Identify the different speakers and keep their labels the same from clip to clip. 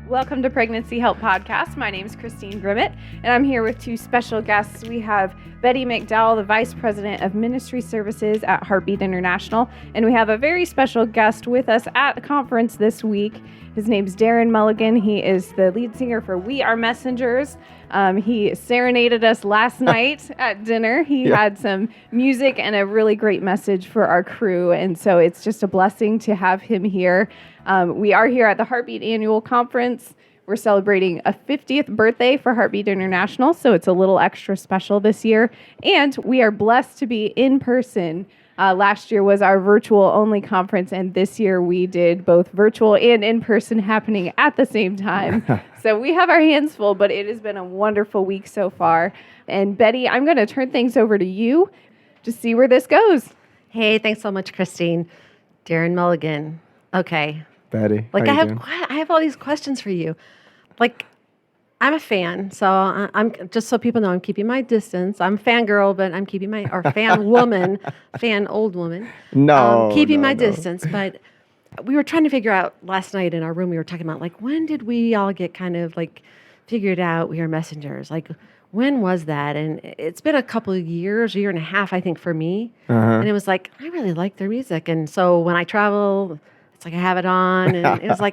Speaker 1: Welcome to Pregnancy Help Podcast. My name is Christine Grimmett, and I'm here with two special guests. We have Betty McDowell, the Vice President of Ministry Services at Heartbeat International, and we have a very special guest with us at the conference this week. His name's Darren Mulligan. He is the lead singer for We Are Messengers. He serenaded us last night at dinner. He had some music and a really great message for our crew, and so it's just a blessing to have him here. We are here at the Heartbeat Annual Conference. We're celebrating a 50th birthday for Heartbeat International, so it's a little extra special this year. And we are blessed to be in person. Last year was our virtual-only conference, and this year we did both virtual and in-person happening at the same time. So we have our hands full, but it has been a wonderful week so far. And Betty, I'm going to turn things over to you to see where this goes.
Speaker 2: Hey, thanks so much, Christine. Darren Mulligan. Okay.
Speaker 3: Betty,
Speaker 2: I have all these questions for you. I'm a fan, so I'm just so people know I'm keeping my distance. I'm fangirl, but I'm keeping my fan woman, fan old woman. Keeping my distance. But we were trying to figure out last night in our room. We were talking about when did we all get kind of figured out we are messengers? When was that? And it's been a couple of years, a year and a half, I think, for me. And it was I really like their music, and so when I travel, it's I have it on, and it was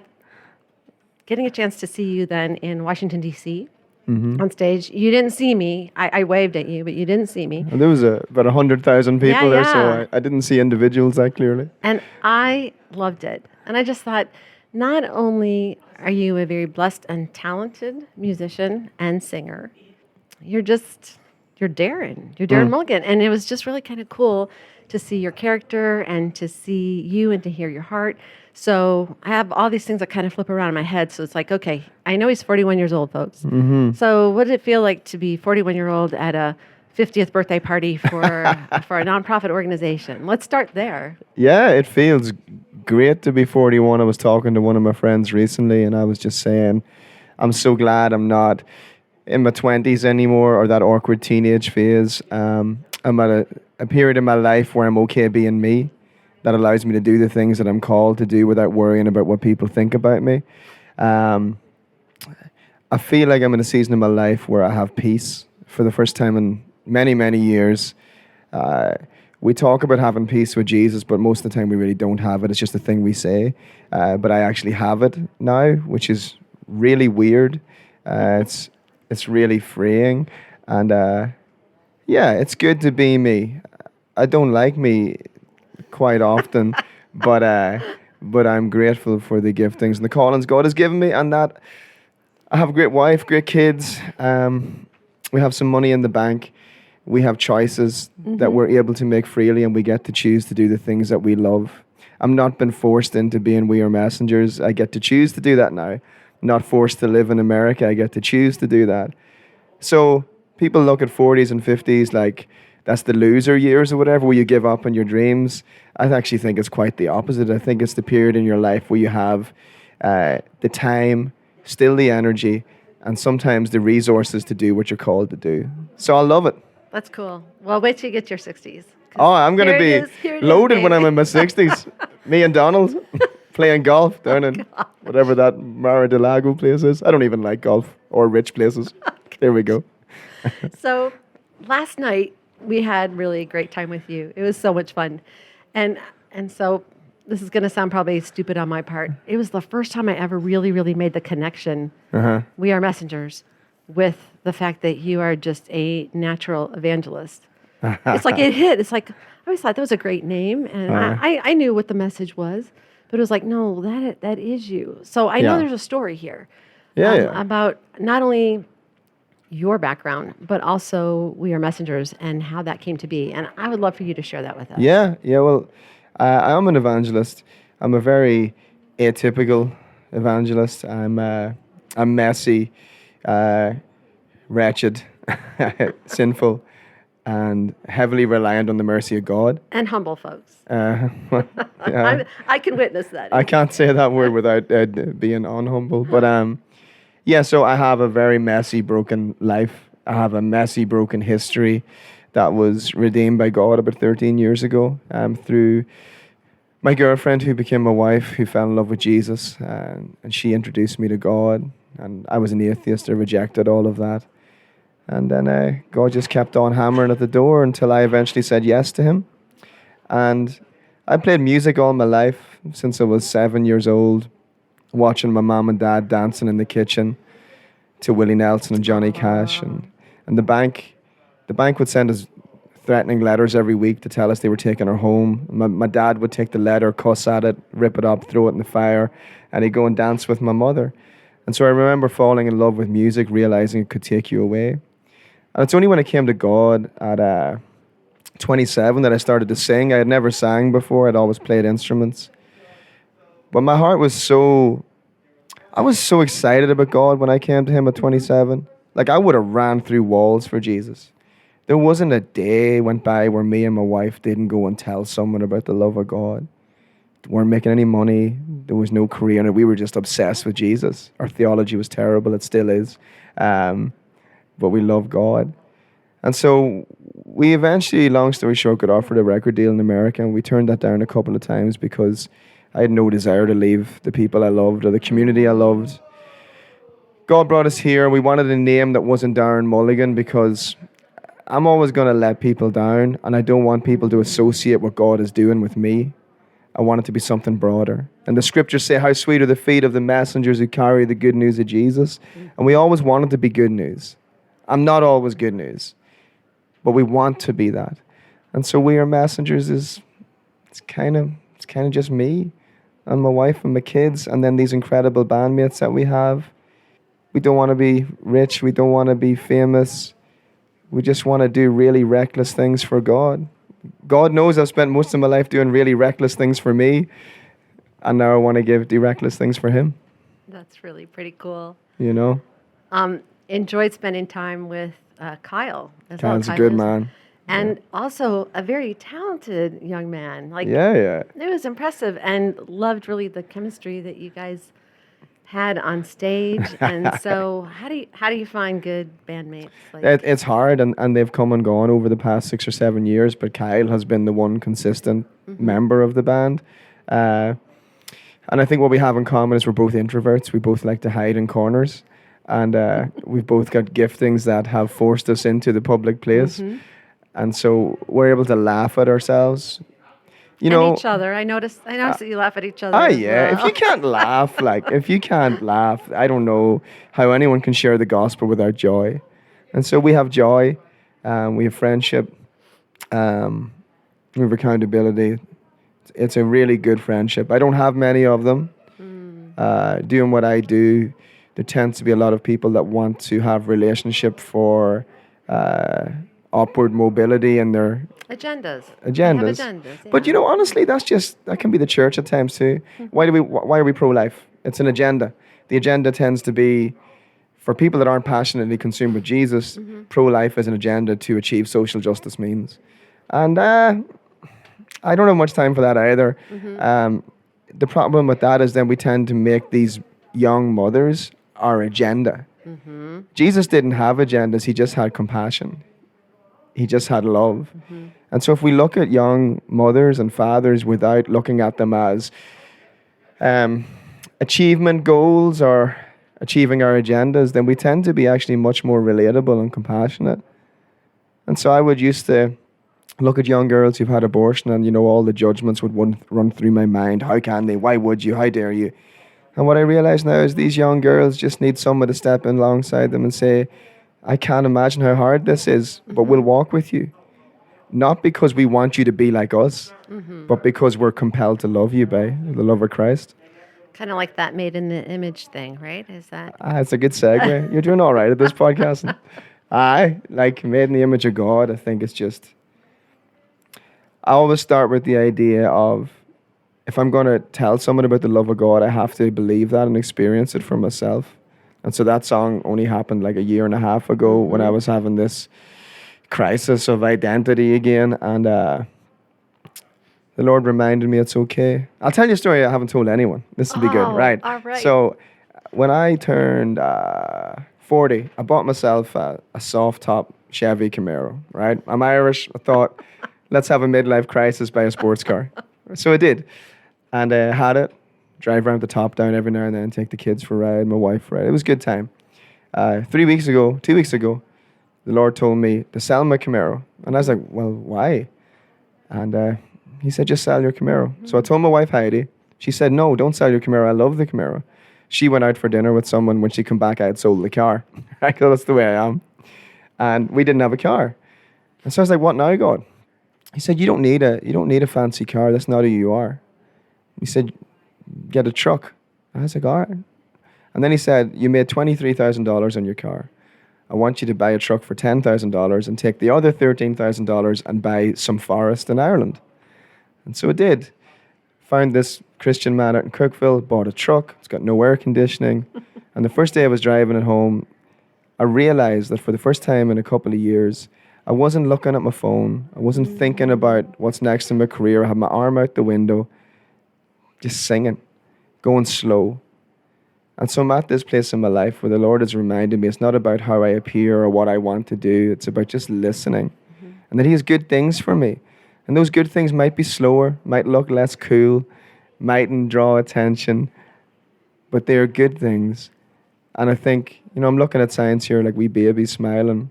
Speaker 2: getting a chance to see you then in Washington, D.C. On stage. You didn't see me. I waved at you, but you didn't see me.
Speaker 3: There was about 100,000 people there, so I didn't see individuals that clearly.
Speaker 2: And I loved it. And I just thought, not only are you a very blessed and talented musician and singer, you're Darren. You're Darren Mulligan. And it was just really kind of cool to see your character and to see you and to hear your heart. So I have all these things that kind of flip around in my head. So it's okay, I know he's 41 years old, folks. So what did it feel like to be 41-year-old at a 50th birthday party for for a nonprofit organization? Let's start there.
Speaker 3: Yeah, it feels great to be 41. I was talking to one of my friends recently, and I was just saying, I'm so glad I'm not in my 20s anymore, or that awkward teenage phase. I'm at a period in my life where I'm okay being me. That allows me to do the things that I'm called to do without worrying about what people think about me. I feel like I'm in a season of my life where I have peace for the first time in many, many years. We talk about having peace with Jesus, but most of the time we really don't have it. It's just a thing we say. But I actually have it now, which is really weird. It's really freeing. And it's good to be me. I don't like me quite often, but I'm grateful for the giftings and the callings God has given me, and that I have a great wife, great kids. We have some money in the bank. We have choices that we're able to make freely, and we get to choose to do the things that we love. I'm not been forced into being We Are Messengers. I get to choose to do that now. I'm not forced to live in America. I get to choose to do that. So people look at 40s and 50s that's the loser years or whatever, where you give up on your dreams. I actually think it's quite the opposite. I think it's the period in your life where you have the time, still the energy, and sometimes the resources to do what you're called to do. So I love it.
Speaker 2: That's cool. Well, wait till you get to your 60s.
Speaker 3: Oh, I'm going to be loaded when I'm in my 60s. Me and Donald playing golf down in whatever that Mar-a-Lago place is. I don't even like golf or rich places. There we go.
Speaker 2: So last night, we had really a great time with you. It was so much fun. And so this is going to sound probably stupid on my part. It was the first time I ever really, really made the connection. We are messengers with the fact that you are just a natural evangelist. It's it hit. It's I always thought that was a great name. And I knew what the message was. But it was no, that is you. So I know there's a story here about not only your background, but also We Are Messengers and how that came to be. And I would love for you to share that with us.
Speaker 3: Yeah. Well, I am an evangelist. I'm a very atypical evangelist. I'm messy, wretched, sinful, and heavily reliant on the mercy of God.
Speaker 2: And humble, folks.
Speaker 3: Yeah.
Speaker 2: I can witness that.
Speaker 3: I can't say that word without being unhumble. But so I have a very messy, broken life. I have a messy, broken history that was redeemed by God about 13 years ago through my girlfriend who became my wife, who fell in love with Jesus, and she introduced me to God. And I was an atheist. I rejected all of that. And then God just kept on hammering at the door until I eventually said yes to him. And I played music all my life since I was 7 years old, watching my mom and dad dancing in the kitchen to Willie Nelson and Johnny Cash. And the bank would send us threatening letters every week to tell us they were taking her home. My dad would take the letter, cuss at it, rip it up, throw it in the fire, and he'd go and dance with my mother. And so I remember falling in love with music, realizing it could take you away. And it's only when I came to God at 27 that I started to sing. I had never sang before. I'd always played instruments. But my heart was I was so excited about God when I came to him at 27. Like, I would have ran through walls for Jesus. There wasn't a day went by where me and my wife didn't go and tell someone about the love of God. We weren't making any money. There was no career in it. We were just obsessed with Jesus. Our theology was terrible. It still is. But we love God. And so we eventually, long story short, got offered a record deal in America, and we turned that down a couple of times because I had no desire to leave the people I loved or the community I loved. God brought us here. We wanted a name that wasn't Darren Mulligan because I'm always going to let people down, and I don't want people to associate what God is doing with me. I want it to be something broader. And the scriptures say, how sweet are the feet of the messengers who carry the good news of Jesus. And we always want it to be good news. I'm not always good news, but we want to be that. And so We Are Messengers it's kind of just me and my wife and my kids, and then these incredible bandmates that we have. We don't want to be rich. We don't want to be famous. We just want to do really reckless things for God. God knows I've spent most of my life doing really reckless things for me, and now I want to do reckless things for him.
Speaker 2: That's really pretty cool.
Speaker 3: You know?
Speaker 2: Enjoyed spending time with Kyle.
Speaker 3: Kyle's a good man.
Speaker 2: And also a very talented young man.
Speaker 3: Yeah.
Speaker 2: It was impressive, and loved really the chemistry that you guys had on stage. And so how do you find good bandmates?
Speaker 3: It's hard, and they've come and gone over the past 6 or 7 years, but Kyle has been the one consistent member of the band. And I think what we have in common is we're both introverts. We both like to hide in corners. And we've both got giftings that have forced us into the public place. And so we're able to laugh at ourselves.
Speaker 2: And each other. I noticed that you laugh at each other.
Speaker 3: Yeah. If you can't laugh, I don't know how anyone can share the gospel without joy. And so we have joy. We have friendship. We have accountability. It's a really good friendship. I don't have many of them. Doing what I do, there tends to be a lot of people that want to have relationship for upward mobility and their
Speaker 2: agendas.
Speaker 3: Yeah. But honestly, that can be the church at times too. Why are we pro-life? It's an agenda. The agenda tends to be for people that aren't passionately consumed with Jesus. Pro-life is an agenda to achieve social justice means, and I don't have much time for that either. The problem with that is then we tend to make these young mothers our agenda. Jesus didn't have agendas. He just had compassion. He just had love. And so if we look at young mothers and fathers without looking at them as achievement goals or achieving our agendas, then we tend to be actually much more relatable and compassionate. And so I would used to look at young girls who've had abortion, and all the judgments would run through my mind. How can they? Why would you? How dare you? And what I realize now is these young girls just need someone to step in alongside them and say, I can't imagine how hard this is, but we'll walk with you. Not because we want you to be like us, but because we're compelled to love you by the love of Christ.
Speaker 2: Kind of like that made in the image thing, right? Is that?
Speaker 3: It's a good segue. You're doing all right at this podcast. Like made in the image of God, I think it's just... I always start with the idea of, if I'm going to tell someone about the love of God, I have to believe that and experience it for myself. And so that song only happened like a year and a half ago when I was having this crisis of identity again. And the Lord reminded me it's okay. I'll tell you a story I haven't told anyone. This will be good, right?
Speaker 2: All right.
Speaker 3: So when I turned 40, I bought myself a soft top Chevy Camaro, right? I'm Irish. I thought, let's have a midlife crisis, buy a sports car. So I did. And had it, drive around the top down every now and then, take the kids for a ride, my wife for a ride. It was a good time. 2 weeks ago, the Lord told me to sell my Camaro. And I was like, well, why? And he said, just sell your Camaro. So I told my wife, Heidi. She said, no, don't sell your Camaro. I love the Camaro. She went out for dinner with someone. When she come back, I had sold the car. Right? 'Cause that's the way I am. And we didn't have a car. And so I was like, what now, God? He said, you don't need a fancy car. That's not who you are. He said, get a truck. I was like, all right. And then he said, you made $23,000 on your car. I want you to buy a truck for $10,000 and take the other $13,000 and buy some forest in Ireland. And so I did. Found this Christian man out in Cookville, bought a truck. It's got no air conditioning. And the first day I was driving it home, I realized that for the first time in a couple of years, I wasn't looking at my phone. I wasn't thinking about what's next in my career. I had my arm out the window, just singing, going slow. And so I'm at this place in my life where the Lord has reminded me it's not about how I appear or what I want to do. It's about just listening. And that he has good things for me. And those good things might be slower, might look less cool, mightn't draw attention, but they are good things. And I think, I'm looking at signs here like wee babies smiling.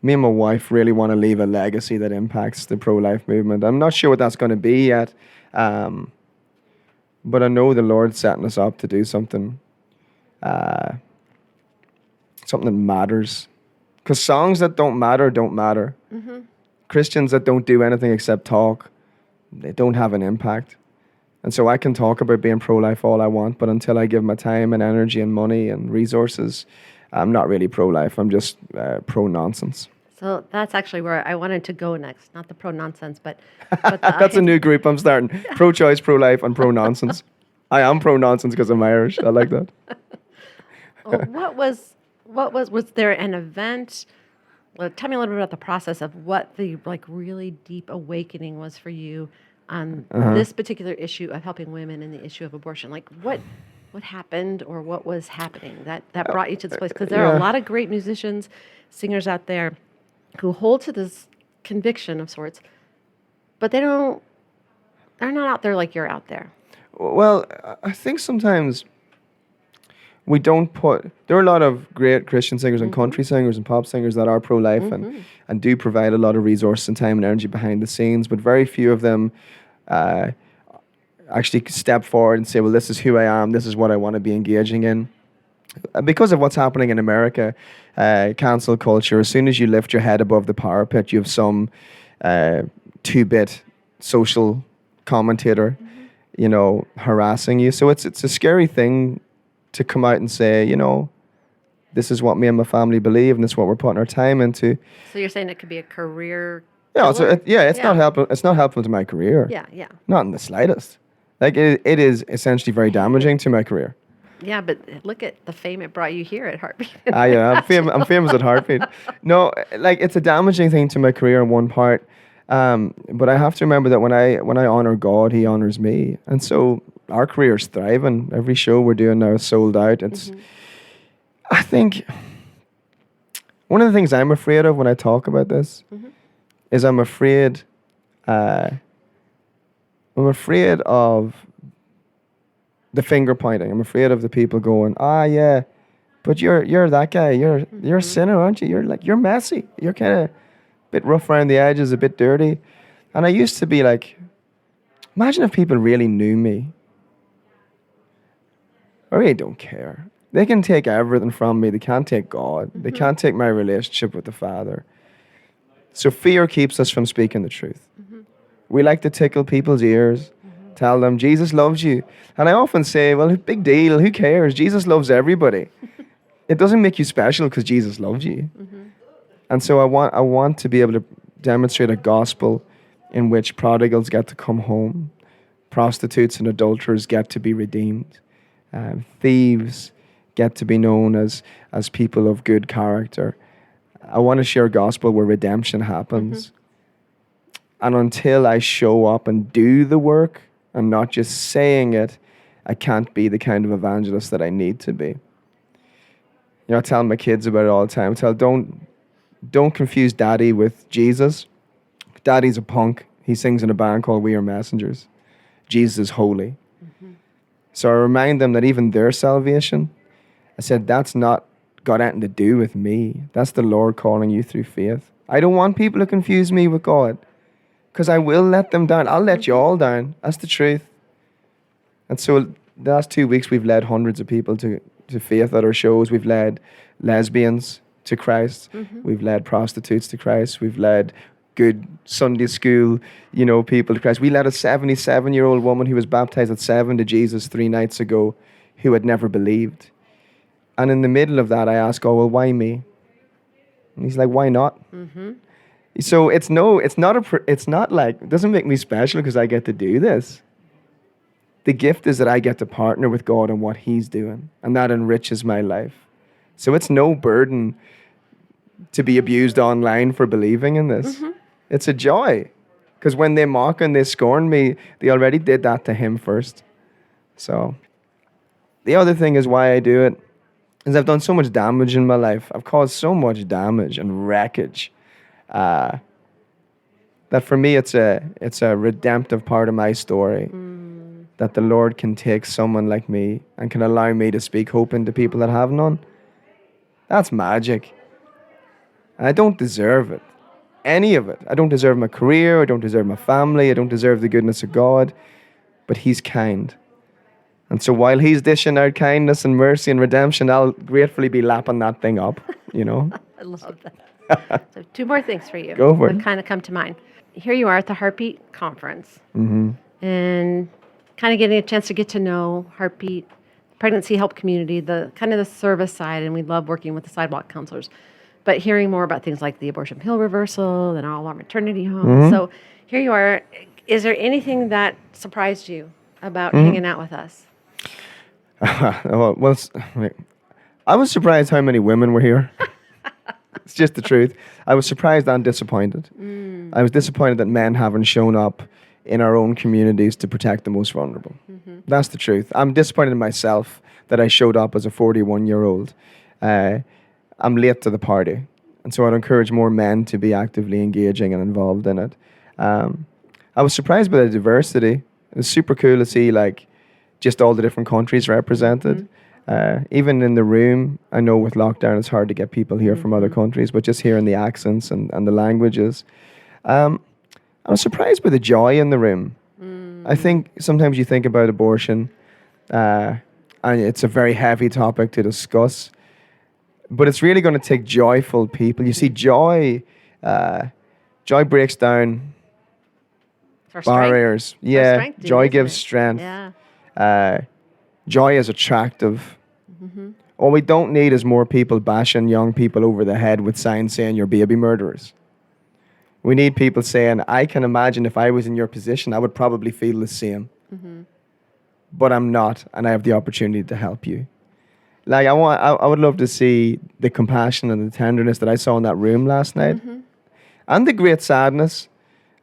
Speaker 3: Me and my wife really want to leave a legacy that impacts the pro-life movement. I'm not sure what that's going to be yet. But I know the Lord's setting us up to do something that matters. Because songs that don't matter don't matter. Mm-hmm. Christians that don't do anything except talk, they don't have an impact. And so I can talk about being pro-life all I want, but until I give my time and energy and money and resources, I'm not really pro-life. I'm just pro-nonsense.
Speaker 2: So that's actually where I wanted to go next. Not the pro-nonsense, but
Speaker 3: that's a new group I'm starting. Pro-choice, pro-life, and pro-nonsense. I am pro-nonsense because I'm Irish. I like that.
Speaker 2: Was there an event? Well, tell me a little bit about the process of what the really deep awakening was for you on this particular issue of helping women and the issue of abortion. Like what happened or what was happening that brought you to this place? Because there are a lot of great musicians, singers out there who hold to this conviction of sorts, but they're not out there like you're out there.
Speaker 3: Well, I think sometimes we don't there are a lot of great Christian singers and country singers and pop singers that are pro-life and do provide a lot of resources and time and energy behind the scenes, but very few of them actually step forward and say, well, this is who I am, this is what I want to be engaging in. Because of what's happening in America, cancel culture, as soon as you lift your head above the parapet, you have some two-bit social commentator, harassing you. So it's a scary thing to come out and say, this is what me and my family believe, and this is what we're putting our time into.
Speaker 2: So you're saying it could be a career?
Speaker 3: Yeah, it's not helpful. It's not helpful to my career.
Speaker 2: Yeah.
Speaker 3: Not in the slightest. Like it is essentially very damaging to my career.
Speaker 2: Yeah, but look at the fame it brought you here at Heartbeat.
Speaker 3: I'm famous at Heartbeat. No, it's a damaging thing to my career in one part. But I have to remember that when I honor God, he honors me. And so our career is thriving. Every show we're doing now is sold out. I think one of the things I'm afraid of when I talk about this is I'm afraid of the finger pointing. I'm afraid of the people going, yeah, but you're that guy. You're a sinner, aren't you? You're messy. You're kind of a bit rough around the edges, a bit dirty. And I used to be like, imagine if people really knew me. I really don't care. They can take everything from me. They can't take God. They can't take my relationship with the Father. So fear keeps us from speaking the truth. We like to tickle people's ears, tell them Jesus loves you. And I often say, well, big deal, who cares? Jesus loves everybody. It doesn't make you special because Jesus loves you. And so I want to be able to demonstrate a gospel in which prodigals get to come home, prostitutes and adulterers get to be redeemed, thieves get to be known as people of good character. I want to share a gospel where redemption happens. And until I show up and do the work and not just saying it, I can't be the kind of evangelist that I need to be. I tell my kids about it all the time. I tell, don't confuse Daddy with Jesus. Daddy's a punk. He sings in a band called We Are Messengers. Jesus is holy. So I remind them that even their salvation, I said, that's not got anything to do with me. That's the Lord calling you through faith. I don't want people to confuse me with God, because I will let them down. I'll let you all down. That's the truth. And so the last 2 weeks, we've led hundreds of people to faith at our shows. We've led lesbians to Christ. We've led prostitutes to Christ. We've led good Sunday school, people to Christ. We led a 77-year-old woman who was baptized at 7 to Jesus 3 nights ago, who had never believed. And in the middle of that, I asked, "Oh, well, why me?" And he's like, "Why not?" So it doesn't make me special because I get to do this. The gift is that I get to partner with God in what he's doing, and that enriches my life. So it's no burden to be abused online for believing in this. It's a joy, because when they mock and they scorn me, they already did that to him first. So the other thing is why I do it is I've done so much damage in my life. I've caused so much damage and wreckage that for me it's a redemptive part of my story. That the Lord can take someone like me and can allow me to speak hope into people that have none. That's magic. And I don't deserve it. Any of it. I don't deserve my career. I don't deserve my family. I don't deserve the goodness of God. But he's kind. And so while he's dishing out kindness and mercy and redemption, I'll gratefully be lapping that thing up,
Speaker 2: I love that. So 2 more things for you.
Speaker 3: Go for it.
Speaker 2: That kind of come to mind. Here you are at the Heartbeat Conference. And kind of getting a chance to get to know Heartbeat, pregnancy help community, the kind of the service side, and we love working with the sidewalk counselors. But hearing more about things like the abortion pill reversal and all our maternity homes. So here you are. Is there anything that surprised you about hanging out with us?
Speaker 3: Well, I was surprised how many women were here. It's just the truth. I was surprised and disappointed. I was disappointed that men haven't shown up in our own communities to protect the most vulnerable. That's the truth. I'm disappointed in myself that I showed up as a 41-year-old. I'm late to the party. And so I'd encourage more men to be actively engaging and involved in it. I was surprised by the diversity. It was super cool to see just all the different countries represented. Even in the room, I know with lockdown it's hard to get people here from other countries, but just hearing the accents and the languages. I was surprised by the joy in the room. I think sometimes you think about abortion, and it's a very heavy topic to discuss, but it's really going to take joyful people. You see, joy breaks down barriers. Yeah, joy gives strength.
Speaker 2: Yeah.
Speaker 3: Joy is attractive. All we don't need is more people bashing young people over the head with signs saying you're baby murderers. We need people saying, I can imagine if I was in your position, I would probably feel the same. But I'm not, and I have the opportunity to help you. I would love to see the compassion and the tenderness that I saw in that room last night. And the great sadness.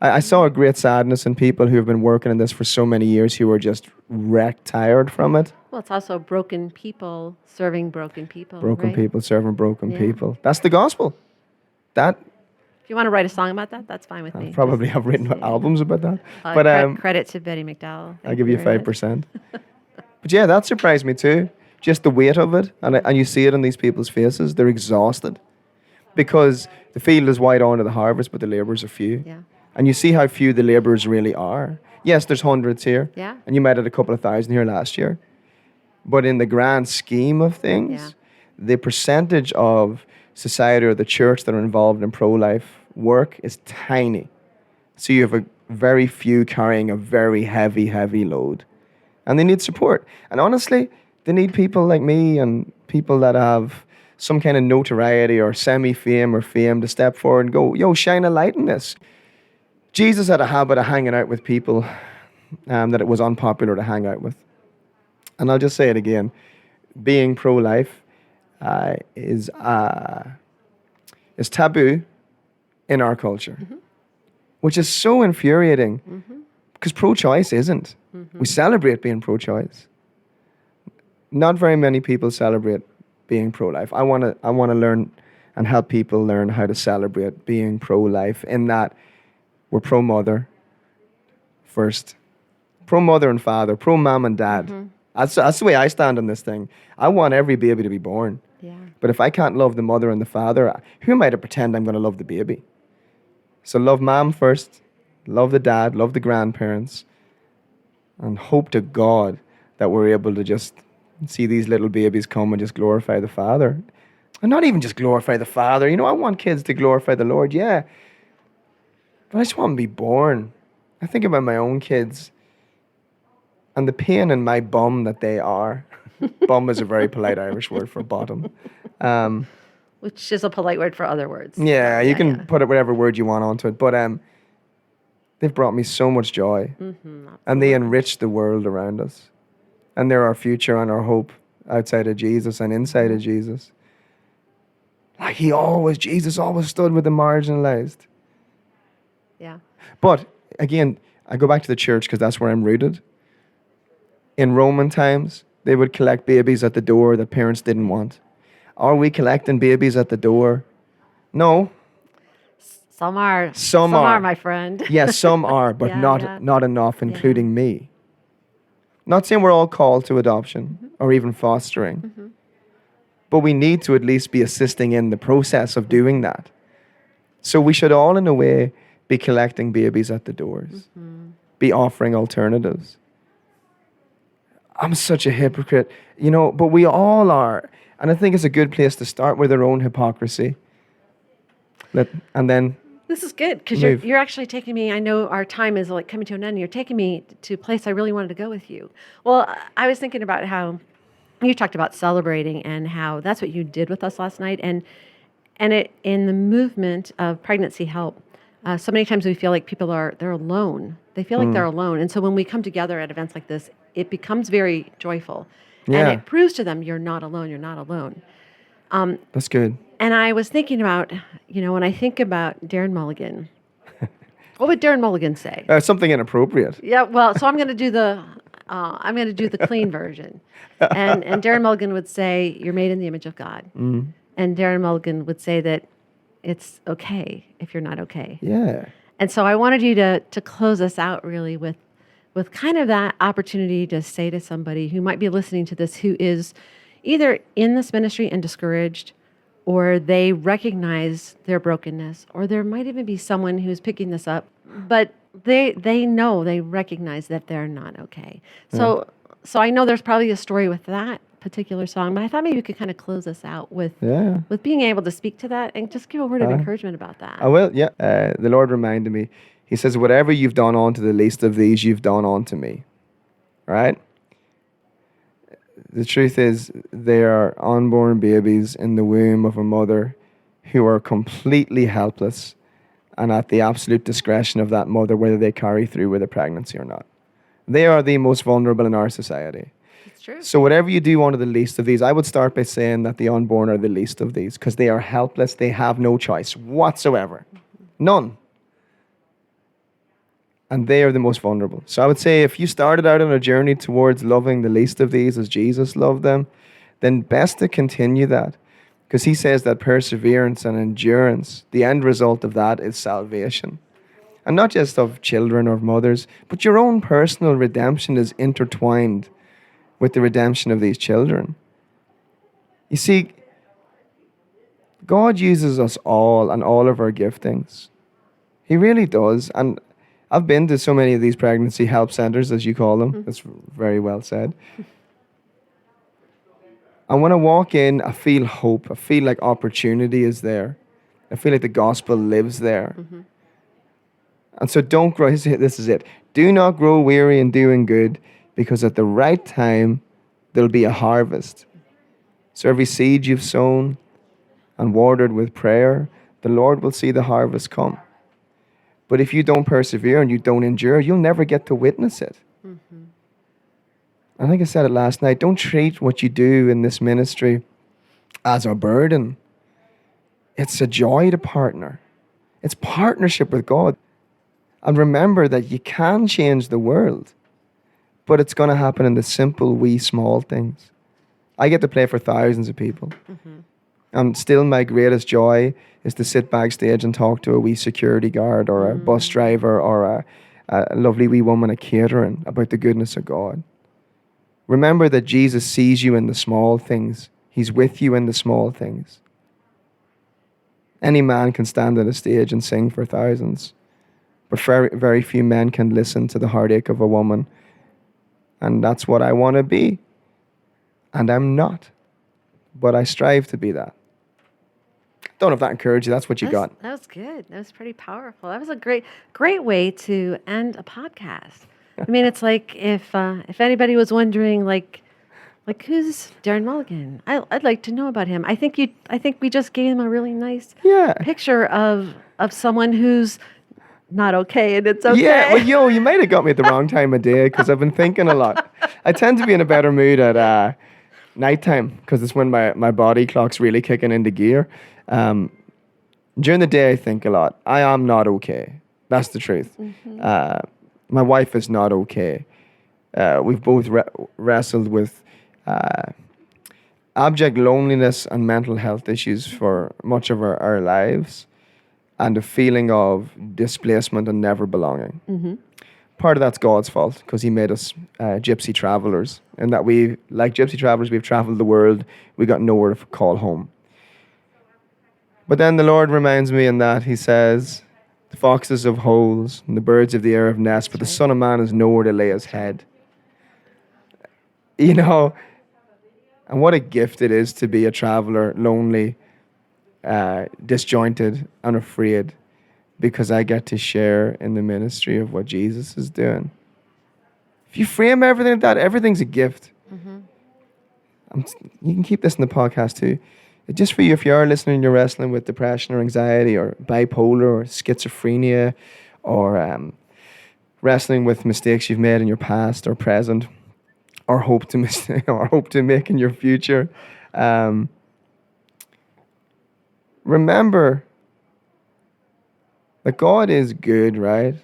Speaker 3: I saw a great sadness in people who have been working in this for so many years who are just wrecked, tired from it.
Speaker 2: Well, it's also broken people serving broken people.
Speaker 3: Broken
Speaker 2: right?
Speaker 3: people serving broken people. That's the gospel.
Speaker 2: If you want to write a song about that, that's fine with me.
Speaker 3: Probably have written albums about that.
Speaker 2: Credit to Betty McDowell.
Speaker 3: I'll give you 5%. But yeah, that surprised me too. Just the weight of it. And you see it in these people's faces. They're exhausted. Because the field is wide on to the harvest, but the labourers are few.
Speaker 2: Yeah.
Speaker 3: And you see how few the labourers really are. Yes, there's hundreds here.
Speaker 2: Yeah.
Speaker 3: And you might have had a couple of thousand here last year. But in the grand scheme of things, the percentage of society or the church that are involved in pro-life work is tiny. So you have a very few carrying a very heavy, heavy load. And they need support. And honestly, they need people like me and people that have some kind of notoriety or semi-fame or fame to step forward and go, yo, shine a light in this. Jesus had a habit of hanging out with people that it was unpopular to hang out with. And I'll just say it again. Being pro-life is taboo in our culture, which is so infuriating because pro-choice isn't. We celebrate being pro-choice. Not very many people celebrate being pro-life. I want to learn and help people learn how to celebrate being pro-life in that we're pro-mother first, pro mother and father, pro mom and dad. That's the way I stand on this thing. I want every baby to be born.
Speaker 2: Yeah.
Speaker 3: But if I can't love the mother and the father, who am I to pretend I'm going to love the baby? So love mom first, love the dad, love the grandparents, and hope to God that we're able to just see these little babies come and just glorify the Father. And not even just glorify the Father. You know, I want kids to glorify the Lord, yeah. But I just want them to be born. I think about my own kids and the pain in my bum that they are. Bum is a very polite Irish word for bottom.
Speaker 2: Which is a polite word for other words.
Speaker 3: Yeah, you can put it whatever word you want onto it. But they've brought me so much joy. And they enrich the world around us. And they're our future and our hope outside of Jesus and inside of Jesus. Like Jesus always stood with the marginalized.
Speaker 2: Yeah.
Speaker 3: But again, I go back to the church because that's where I'm rooted. In Roman times, they would collect babies at the door that parents didn't want. Are we collecting babies at the door? No.
Speaker 2: Some are.
Speaker 3: Some are,
Speaker 2: my friend.
Speaker 3: Yes, some are, but not enough, including me. Not saying we're all called to adoption or even fostering. But we need to at least be assisting in the process of doing that. So we should all, in a way, be collecting babies at the doors. Be offering alternatives. I'm such a hypocrite, but we all are. And I think it's a good place to start with our own hypocrisy. And then...
Speaker 2: This is good because you're actually taking me. I know our time is like coming to an end. You're taking me to a place I really wanted to go with you. Well, I was thinking about how you talked about celebrating and how that's what you did with us last night. And it in the movement of pregnancy help, so many times we feel like they're alone. They feel like they're alone. And so when we come together at events like this, it becomes very joyful.
Speaker 3: Yeah.
Speaker 2: And it proves to them you're not alone. You're not alone.
Speaker 3: That's good.
Speaker 2: And I was thinking about, when I think about Darren Mulligan, what would Darren Mulligan say?
Speaker 3: Something inappropriate.
Speaker 2: Yeah, well, so I'm going to do the clean version. And Darren Mulligan would say, you're made in the image of God. And Darren Mulligan would say that it's okay if you're not okay.
Speaker 3: Yeah.
Speaker 2: And so I wanted you to close us out really with kind of that opportunity to say to somebody who might be listening to this, who is either in this ministry and discouraged, or they recognize their brokenness, or there might even be someone who's picking this up, but they recognize that they're not okay. So I know there's probably a story with that particular song, but I thought maybe you could kind of close us out with being able to speak to that and just give a word of encouragement about that.
Speaker 3: I will, yeah. The Lord reminded me. He says, whatever you've done unto the least of these, you've done unto me. Right? The truth is, they are unborn babies in the womb of a mother who are completely helpless and at the absolute discretion of that mother whether they carry through with a pregnancy or not. They are the most vulnerable in our society.
Speaker 2: It's true.
Speaker 3: So whatever you do unto the least of these, I would start by saying that the unborn are the least of these because they are helpless. They have no choice whatsoever. None. And they are the most vulnerable. So I would say if you started out on a journey towards loving the least of these as Jesus loved them, then best to continue that. Because he says that perseverance and endurance, the end result of that is salvation. And not just of children or mothers, but your own personal redemption is intertwined with the redemption of these children. You see, God uses us all and all of our giftings. He really does. And I've been to so many of these pregnancy help centers, as you call them. That's very well said. And when I walk in, I feel hope. I feel like opportunity is there. I feel like the gospel lives there. And so don't grow, this is it. Do not grow weary in doing good, because at the right time, there'll be a harvest. So every seed you've sown and watered with prayer, the Lord will see the harvest come. But if you don't persevere and you don't endure, you'll never get to witness it. I think I said it last night. Don't treat what you do in this ministry as a burden. It's a joy to partner. It's partnership with God. And remember that you can change the world, but it's going to happen in the simple, wee, small things. I get to play for thousands of people. And still my greatest joy is to sit backstage and talk to a wee security guard or a bus driver or a lovely wee woman at catering about the goodness of God. Remember that Jesus sees you in the small things. He's with you in the small things. Any man can stand on a stage and sing for thousands, but very, very few men can listen to the heartache of a woman. And that's what I want to be. And I'm not. But I strive to be that. Don't know if that encouraged you. That's what you got.
Speaker 2: That was good. That was pretty powerful. That was a great way to end a podcast. I mean, it's like if anybody was wondering, like who's Darren Mulligan? I'd like to know about him. I think we just gave him a really nice picture of someone who's not okay, and it's okay.
Speaker 3: Yeah, well, you might have got me at the wrong time of day because I've been thinking a lot. I tend to be in a better mood at nighttime because it's when my body clock's really kicking into gear. During the day, I think a lot. I am not okay. That's the truth. Mm-hmm. My wife is not okay. We've both wrestled with abject loneliness and mental health issues for much of our lives, and a feeling of displacement and never belonging. Mm-hmm. Part of that's God's fault because he made us gypsy travelers, and that like gypsy travelers, we've traveled the world. We got nowhere to call home. But then the Lord reminds me in that he says, the foxes have holes and the birds of the air have nests, but the Son of Man has nowhere to lay his head. You know, and what a gift it is to be a traveler, lonely, disjointed and afraid, because I get to share in the ministry of what Jesus is doing. If you frame everything like that, everything's a gift. Mm-hmm. You can keep this in the podcast too. Just for you, if you are listening, you're wrestling with depression or anxiety or bipolar or schizophrenia or wrestling with mistakes you've made in your past or present or hope to make in your future. Remember that God is good, right?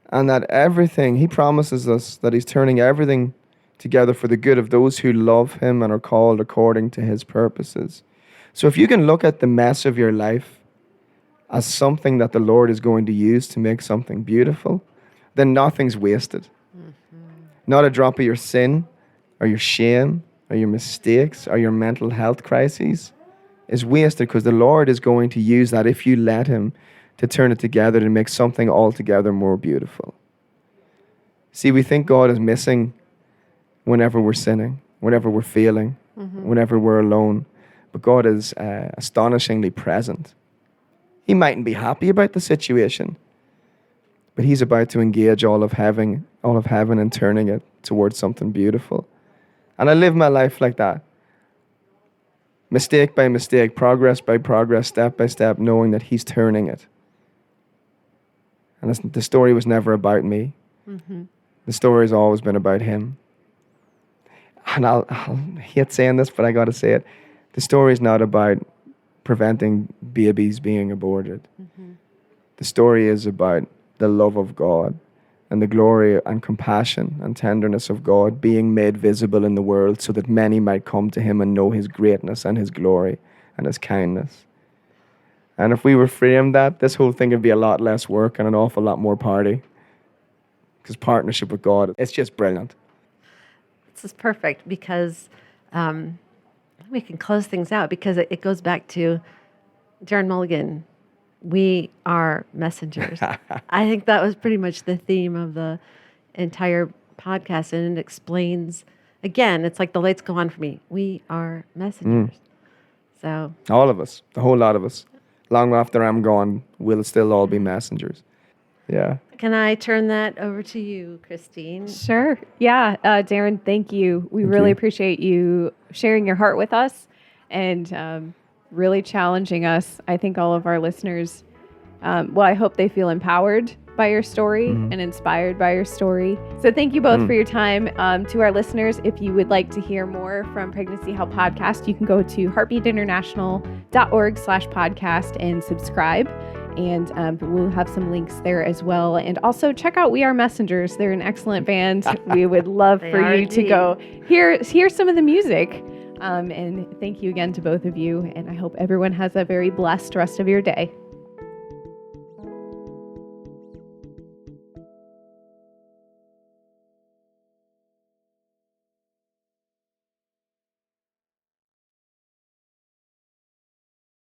Speaker 3: And that everything, he promises us that he's turning everything together for the good of those who love him and are called according to his purposes. So if you can look at the mess of your life as something that the Lord is going to use to make something beautiful, then nothing's wasted. Mm-hmm. Not a drop of your sin or your shame or your mistakes or your mental health crises is wasted, because the Lord is going to use that, if you let him, to turn it together to make something altogether more beautiful. See, we think God is missing whenever we're sinning, whenever we're failing, whenever we're alone. But God is astonishingly present. He mightn't be happy about the situation, but he's about to engage all of heaven and turning it towards something beautiful. And I live my life like that. Mistake by mistake, progress by progress, step by step, knowing that he's turning it. And the story was never about me. Mm-hmm. The story has always been about him. And I'll hate saying this, but I got to say it. The story is not about preventing babies being aborted. Mm-hmm. The story is about the love of God and the glory and compassion and tenderness of God being made visible in the world so that many might come to him and know his greatness and his glory and his kindness. And if we reframe that, this whole thing would be a lot less work and an awful lot more party. Because partnership with God, it's just brilliant.
Speaker 2: This is perfect because we can close things out, because it goes back to Darren Mulligan. We are messengers. I think that was pretty much the theme of the entire podcast, and it explains, again, it's like the lights go on for me. We are messengers. So
Speaker 3: all of us, the whole lot of us, long after I'm gone, we'll still all be messengers. Yeah.
Speaker 2: Can I turn that over to you, Christine?
Speaker 1: Sure. Yeah. Darren, thank you. We really appreciate you sharing your heart with us and really challenging us. I think all of our listeners, I hope they feel empowered by your story and inspired by your story. So thank you both for your time. To our listeners, if you would like to hear more from Pregnancy Help Podcast, you can go to heartbeatinternational.org/podcast and subscribe. And we'll have some links there as well. And also check out We Are Messengers. They're an excellent band. We would love for you to go hear some of the music. And thank you again to both of you. And I hope everyone has a very blessed rest of your day.